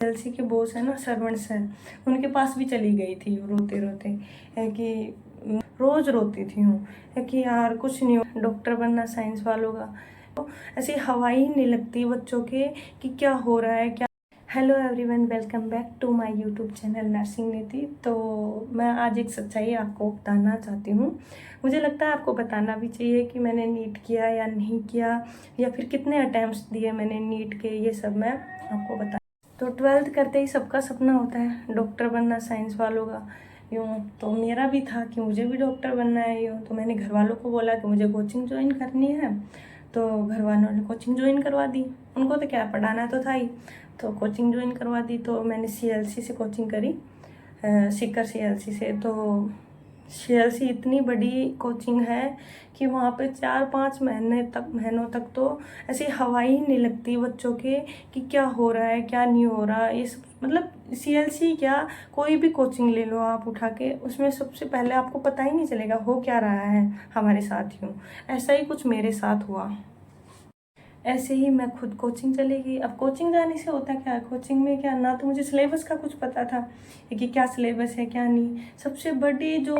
LC के boss है ना, सरवण सर, उनके पास भी चली गई थी रोते रोते। है कि रोज रोती थी हूँ, है कि यार कुछ नहीं हो, डॉक्टर बनना साइंस वालों का। तो ऐसी हवा ही नहीं लगती बच्चों के कि क्या हो रहा है क्या। Hello everyone, welcome back to my YouTube channel nursing Niti. तो मैं आज एक सच्चाई आपको बताना चाहती हूँ। मुझे लगता है आपको बताना भी चाहिए कि मैंने नीट किया या नहीं किया, या फिर कितने अटैम्प्ट्स दिए मैंने नीट के, ये सब मैं आपको बता। तो 12th करते ही सबका सपना होता है डॉक्टर बनना साइंस वालों का। यूँ तो मेरा भी था कि मुझे भी डॉक्टर बनना है। यूँ तो मैंने घर वालों को बोला कि मुझे कोचिंग ज्वाइन करनी है, तो घर वालों ने कोचिंग ज्वाइन करवा दी। उनको तो क्या, पढ़ाना तो था ही, तो कोचिंग ज्वाइन करवा दी। तो मैंने सीएलसी से कोचिंग करी, सीकर सीएलसी से। तो सीएलसी इतनी बड़ी कोचिंग है कि वहाँ पे 4-5 महीनों तक तो ऐसी हवा ही नहीं लगती बच्चों के कि क्या हो रहा है क्या नहीं हो रहा। ये सब मतलब सीएलसी क्या, कोई भी कोचिंग ले लो आप उठा के, उसमें सबसे पहले आपको पता ही नहीं चलेगा हो क्या रहा है हमारे साथियों। ऐसा ही कुछ मेरे साथ हुआ। ऐसे ही मैं खुद कोचिंग चली गई। अब कोचिंग जाने से होता क्या है, कोचिंग में क्या, ना तो मुझे सिलेबस का कुछ पता था कि क्या सिलेबस है क्या नहीं। सबसे बड़ी जो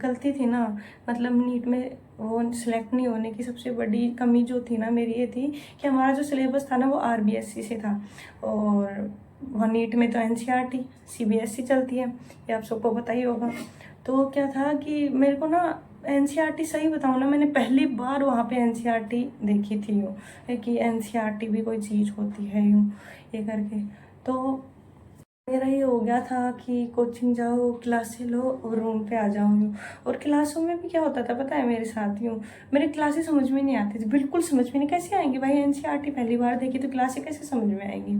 गलती थी ना, मतलब नीट में वो सिलेक्ट नहीं होने की सबसे बड़ी कमी जो थी ना मेरी, ये थी कि हमारा जो सिलेबस था ना वो आरबीएसई से था, और वहाँ नीट में तो एनसीईआरटी सीबीएसई चलती है, ये आप सबको पता ही होगा। तो क्या था कि मेरे को ना एनसीईआरटी, सही बताऊँ ना, मैंने पहली बार वहाँ पे एनसीईआरटी देखी थी यूँ, कि एनसीईआरटी भी कोई चीज़ होती है यूँ ये करके। तो मेरा ये हो गया था कि कोचिंग जाओ, क्लासें लो और रूम पे आ जाओ यूँ। और क्लासों में भी क्या होता था पता है मेरे साथ यूँ, मेरी क्लासें समझ में नहीं आती थी, बिल्कुल समझ में नहीं। कैसे आएंगी भाई, एनसीईआरटी पहली बार देखी तो क्लासें कैसे समझ में आएंगी।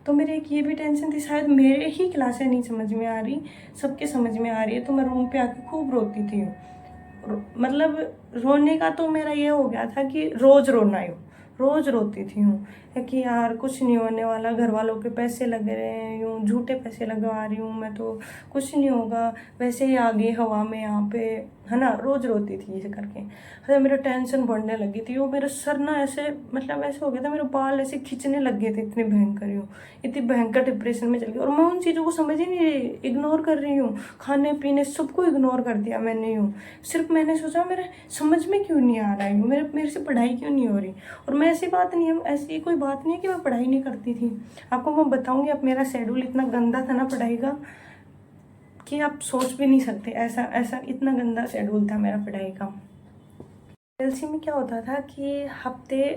तो मेरे एक ये भी टेंशन थी, शायद मेरे ही क्लासें नहीं समझ में आ रही, सबके समझ में आ रही है। तो मैं रूम पे आके खूब रोती थी। मतलब रोने का तो मेरा ये हो गया था कि रोज रोना यूँ, रोज रोती थी हूँ कि यार कुछ नहीं होने वाला, घर वालों के पैसे लग रहे हैं यूँ, झूठे पैसे लगवा रही हूँ मैं, तो कुछ नहीं होगा, वैसे ही आ गई हवा में यहाँ पे, है ना। रोज रोती थी ऐसे करके। अरे मेरा टेंशन बढ़ने लगी थी। वो मेरा सर ना ऐसे, मतलब ऐसे हो गया था, मेरे बाल ऐसे खींचने लग गए थे, इतने भयंकर यूँ, इतनी भयंकर डिप्रेशन में चल गई। और मैं उन चीज़ों को समझ ही नहीं रही, इग्नोर कर रही हूँ, खाने पीने सबको इग्नोर कर दिया मैंने यूँ। सिर्फ मैंने सोचा मेरे समझ में क्यों नहीं आ रहा है, मेरे से पढ़ाई क्यों नहीं हो रही। और मैं, ऐसी बात नहीं है, ऐसी कोई बात नहीं है कि मैं पढ़ाई नहीं करती थी। आपको मैं बताऊंगी, अब मेरा शेड्यूल इतना गंदा था ना पढ़ाई का कि आप सोच भी नहीं सकते। ऐसा ऐसा इतना गंदा शेड्यूल था मेरा पढ़ाई का। एलसी में क्या होता था कि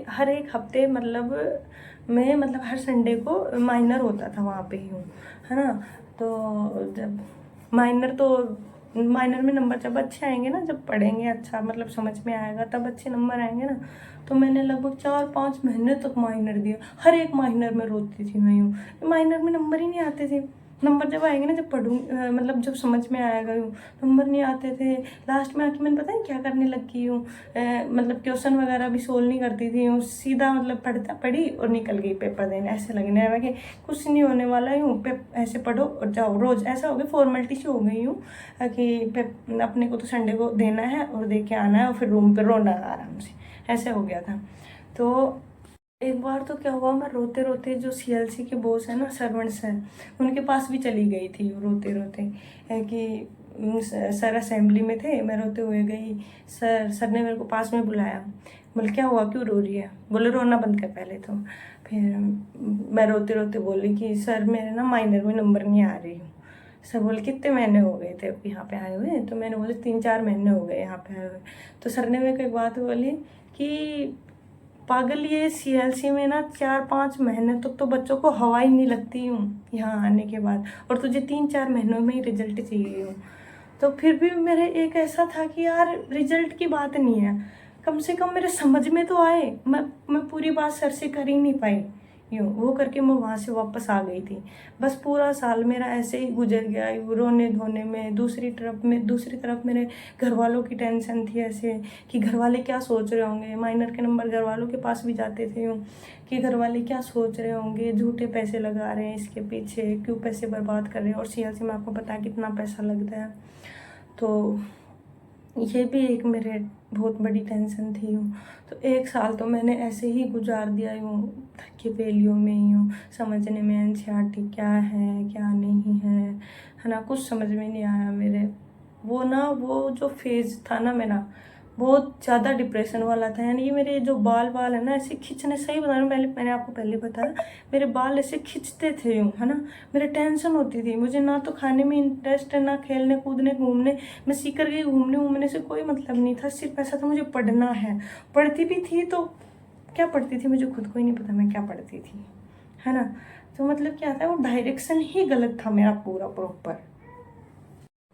हर एक हफ्ते मतलब हर संडे को माइनर होता था वहाँ पे ही हूँ, है ना। तो जब माइनर में नंबर जब अच्छे आएंगे ना, जब पढ़ेंगे अच्छा, मतलब समझ में आएगा, तब अच्छे नंबर आएंगे ना। तो मैंने लगभग 4-5 महीने तक माइनर दिया। हर एक माइनर में रोती थी मैं यूँ, माइनर में नंबर ही नहीं आते थे। नंबर जब आएंगे ना, जब मतलब जब समझ में आएगा यूँ, नंबर नहीं आते थे। लास्ट में आके मैंने पता नहीं क्या करने लगी हूँ, मतलब क्वेश्चन वगैरह भी सोल्व नहीं करती थी हूँ, सीधा मतलब पढ़ी और निकल गई पेपर देने। ऐसे लगने लगा कि कुछ नहीं होने वाला हूँ, ऐसे पढ़ो और जाओ रोज। ऐसा हो गया, फॉर्मेलिटी सी हो गई हूँ कि अपने को तो संडे को देना है और दे के आना है, और फिर रूम पे रोना आराम से, ऐसे हो गया था। तो एक बार तो क्या हुआ, मैं रोते रोते, जो सीएलसी के बॉस है ना, सरवण सर, उनके पास भी चली गई थी रोते रोते। कि सर असेंबली में थे, मैं रोते हुए गई। सर ने मेरे को पास में बुलाया, बोले क्या हुआ, क्यों रो रही है। बोले रोना बंद कर पहले तो। फिर मैं रोते रोते बोली कि सर मेरे ना माइनर में नंबर नहीं आ रही हूँ। सर बोले कितने महीने हो गए थे अब यहाँ पे आए हुए। तो मैंने बोले 3-4 महीने हो गए यहाँ पे आए हुए। तो सर ने मेरे को एक बात बोली कि पागल, ये सीएलसी में ना 4-5 महीने तक तो बच्चों को हवा ही नहीं लगती हूँ यहाँ आने के बाद, और तुझे 3-4 महीनों में ही रिजल्ट चाहिए हूँ। तो फिर भी मेरे एक ऐसा था कि यार रिजल्ट की बात नहीं है, कम से कम मेरे समझ में तो आए। मैं पूरी बात सर से कर ही नहीं पाई यूँ, वो करके मैं वहाँ से वापस आ गई थी। बस पूरा साल मेरा ऐसे ही गुजर गया यूँ, रोने धोने में। दूसरी तरफ मेरे घर वालों की टेंशन थी ऐसे कि घर वाले क्या सोच रहे होंगे। माइनर के नंबर घर वालों के पास भी जाते थे यूँ कि घर वाले क्या सोच रहे होंगे, झूठे पैसे लगा रहे हैं इसके पीछे, क्यों पैसे बर्बाद कर रहे हैं। और सीएलसी में आपको पता है कितना पैसा लगता है। तो ये भी एक मेरे बहुत बड़ी टेंशन थी यूँ। तो 1 साल तो मैंने ऐसे ही गुजार दिया यूँ, थकी पेलियों में यूँ, समझने में एनसीईआरटी क्या है क्या नहीं है ना, कुछ समझ में नहीं आया मेरे। वो जो फेज़ था ना मेरा, बहुत ज़्यादा डिप्रेशन वाला था। यानी कि मेरे जो बाल है ना ऐसे खींचने, सही बता रही हूँ, मैंने आपको पहले बताया, मेरे बाल ऐसे खींचते थे यूँ, है ना। मेरे टेंशन होती थी, मुझे ना तो खाने में इंटरेस्ट है, ना खेलने कूदने घूमने, मैं सीकर गई, घूमने वूमने से कोई मतलब नहीं था, सिर्फ ऐसा था मुझे पढ़ना है। पढ़ती भी थी तो क्या पढ़ती थी मुझे खुद को ही नहीं पता मैं क्या पढ़ती थी, है ना। तो मतलब क्या था, वो डायरेक्शन ही गलत था मेरा पूरा प्रॉपर।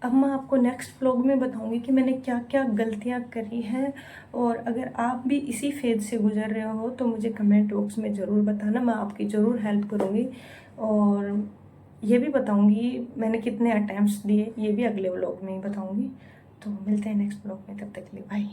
अब मैं आपको नेक्स्ट व्लॉग में बताऊंगी कि मैंने क्या क्या गलतियां करी हैं, और अगर आप भी इसी फेज से गुजर रहे हो तो मुझे कमेंट बॉक्स में ज़रूर बताना, मैं आपकी ज़रूर हेल्प करूंगी। और ये भी बताऊंगी मैंने कितने अटैम्प्ट्स दिए, ये भी अगले व्लॉग में ही बताऊंगी। तो मिलते हैं नेक्स्ट व्लॉग में, तब तक के लिए बाय।